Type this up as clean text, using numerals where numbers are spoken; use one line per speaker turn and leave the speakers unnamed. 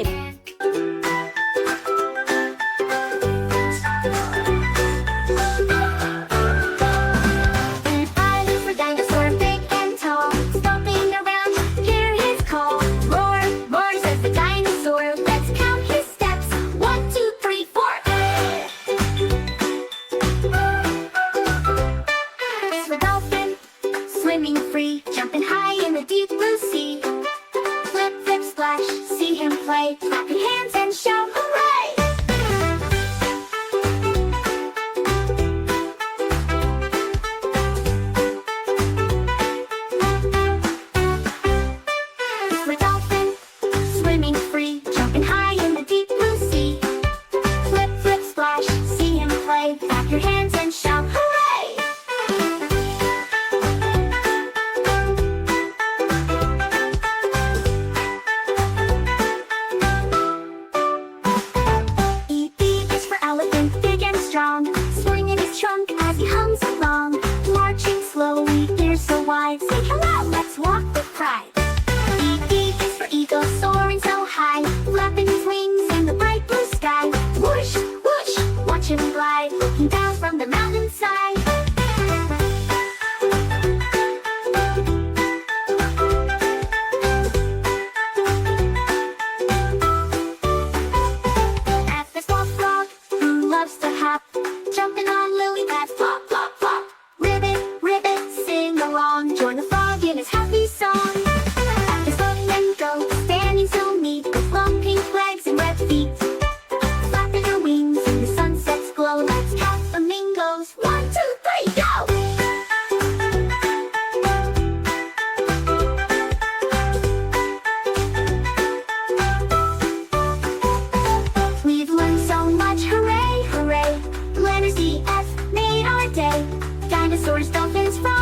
subscribe.
I look for dinosaur big and tall, stomping around, hear his call. Roar, roar, says the dinosaur. Let's count his steps. 1, 2, 3, 4. It's the dolphin, swimming free, jumping high in the deep blue sea. Flip, flip, splash, see him play. Clap your hands and shout hooray! We're dolphin, swimming free, jumping high in the deep blue sea. Flip, flip, splash, see him play. Clap your hands and shout hooray! E.B. is for elephant, big and strong, swinging his trunk as he hums along. Marching slowly, ears so wide, say hello, let's walk with pride. E.B. is for eagle, soaring so high, flapping his wings in the bright blue sky. Whoosh, whoosh, watch him glide, looking down from the mountainside. F is for frog, who loves to hop, jumping on lily pads, plop, plop, plop. Ribbit, ribbit, sing along, join the frog in his happy song. F is for flamingo, standing so neat, with long pink legs and red feet. Flapping her wings in the sunset's glow, let's count flamingos. 1, 2, 3, go! We've learned so much, hooray, hooray. Letters E, F made our day. Dinosaurs, dolphins, frogs.